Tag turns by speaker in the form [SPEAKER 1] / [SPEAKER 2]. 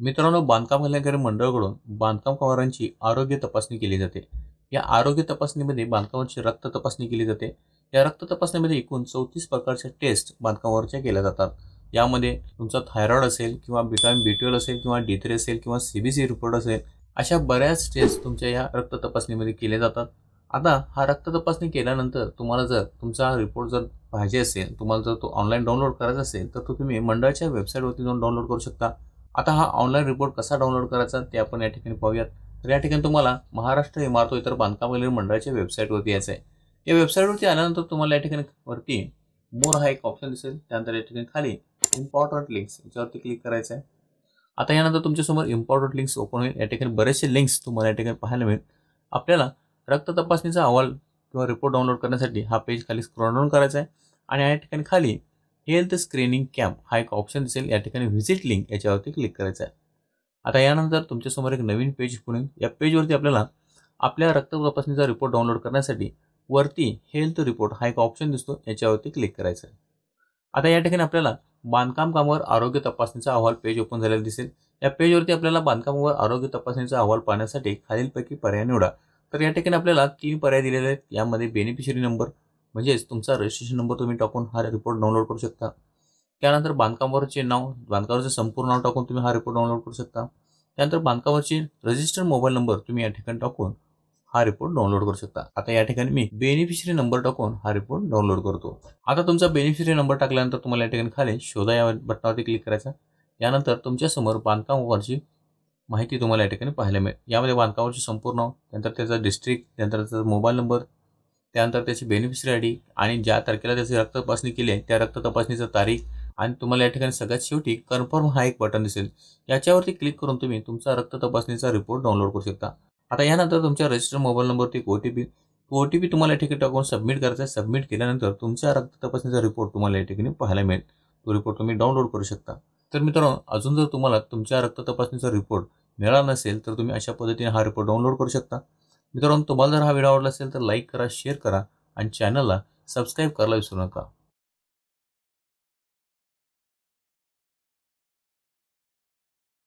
[SPEAKER 1] मित्रांनो, बांधकाम कल्याणकारी मंडळाकडून बांधकाम कामगारांची आरोग्य तपासणी केली जाते. या आरोग्य तपासणीमध्ये बांधकामाची रक्त तपासणी केली जाते. या रक्त तपासणीमध्ये एकूण 34 प्रकारच्या टेस्ट बांधकामावरच्या केल्या जातात. यामध्ये तुमचा थायरॉइड असेल किंवा व्हिटॅमिन B12 असेल किंवा D3 असेल किंवा CBC रिपोर्ट असेल, अशा बऱ्याच टेस्ट तुमच्या या रक्त तपासणीमध्ये केले जातात. आता हा रक्त तपासणी केल्यानंतर तुम्हाला जर तुमचा रिपोर्ट जर पाहिजे असेल, तुम्हाला जर तो ऑनलाईन डाउनलोड करायचा असेल, तर तो तुम्ही मंडळाच्या वेबसाईटवरती जाऊन डाउनलोड करू शकता. आता हा ऑनलाईन रिपोर्ट कसा डाउनलोड करायचा ते आपण या ठिकाणी पाहूयात. तर या ठिकाणी तुम्हाला महाराष्ट्र इमारत व इतर बांधकाम कल्याण मंडळाच्या वेबसाईटवरती यायचं आहे. या वेबसाईटवरती आल्यानंतर तुम्हाला या ठिकाणी वरती मोर हा एक ऑप्शन दिसेल. त्यानंतर या ठिकाणी खाली इम्पॉर्टंट लिंक्स याच्यावरती क्लिक करायचं आहे. आता यानंतर तुमच्यासमोर इम्पॉर्टंट लिंक्स ओपन होईल. या ठिकाणी बरेचसे लिंक्स तुम्हाला या ठिकाणी पाहायला मिळेल. आपल्याला रक्त तपासणीचा अहवाल किंवा रिपोर्ट डाउनलोड करण्यासाठी हा पेज खाली स्क्रॉल डाऊन करायचा आहे आणि या ठिकाणी खाली हेल्थ स्क्रीनिंग कॅम्प हा एक ऑप्शन दिसेल. या ठिकाणी व्हिजिट लिंक याच्यावरती क्लिक करायचं आहे. आता यानंतर तुमच्यासमोर एक नवीन पेज खुलेल. या पेजवरती आपल्याला आपल्या रक्त तपासणीचा रिपोर्ट डाउनलोड करण्यासाठी वरती हेल्थ रिपोर्ट हा एक ऑप्शन दिसतो, याच्यावरती क्लिक करायचं आहे. आता या ठिकाणी आपल्याला बांधकाम कामावर आरोग्य तपासणीचा अहवाल पेज ओपन झालेला दिसेल. या पेजवरती आपल्याला बांधकामावर आरोग्य तपासणीचा अहवाल पाहण्यासाठी खालीलपैकी पर्याय निवडा. तर या ठिकाणी आपल्याला 3 पर्याय दिलेले आहेत. यामध्ये बेनिफिशरी नंबर म्हणजेच तुमचा रजिस्ट्रेशन नंबर तुम्ही टाकून हा रिपोर्ट डाउनलोड करू शकता. त्यानंतर बांधकामावरचे नाव, बांधकामाचं संपूर्ण नाव टाकून तुम्ही हा रिपोर्ट डाउनलोड करू शकता. त्यानंतर बांधकामाची रजिस्टर्ड मोबाईल नंबर तुम्ही या ठिकाणी टाकून हा रिपोर्ट डाउनलोड करू शकता. आता या ठिकाणी मी बेनिफिशरी नंबर टाकून हा रिपोर्ट डाउनलोड करतो. आता तुमचा बेनिफिशरी नंबर टाकल्यानंतर तुम्हाला या ठिकाणी खाली शोधा या बटनावरती क्लिक करायचा. यानंतर तुमच्यासमोर बांधकामावरची माहिती तुम्हाला या ठिकाणी पाहायला मिळेल. यामध्ये बांधकामाचे संपूर्ण नाव, त्यानंतर त्याचा डिस्ट्रिक्ट, त्यानंतर त्याचा मोबाईल नंबर, त्यानंतर त्याची बेनिफिशरी ID आणि ज्या तारखेला त्याची रक्त तपासणी केली आहे त्या रक्त तपासणीची तारीख आणि तुम्हाला या ठिकाणी सगळ्यात शेवटी कन्फर्म हा एक बटन दिसेल. याच्यावरती क्लिक करून तुम्ही तुमचा रक्त तपासणीचा रिपोर्ट डाउनलोड करू शकता. आता यानंतर तुमच्या रजिस्टर्ड मोबाईल नंबरवरती एक OTP तुम्हाला या ठिकाणी टाकून सबमिट करायचा आहे. सबमिट केल्यानंतर तुमच्या रक्त तपासणीचा रिपोर्ट तुम्हाला या ठिकाणी पाहायला मिळेल. तो रिपोर्ट तुम्ही डाउनलोड करू शकता. तर मित्रांनो, अजून जर तुम्हाला तुमच्या रक्त तपासणीचा रिपोर्ट मिळाला नसेल तर तुम्ही अशा पद्धतीने हा रिपोर्ट डाउनलोड करू शकता. मित्रांनो, तुम्हाला जर हा व्हिडिओ आवडला असेल तर लाईक करा, शेअर करा आणि चॅनलला सबस्क्राईब करायला विसरू नका.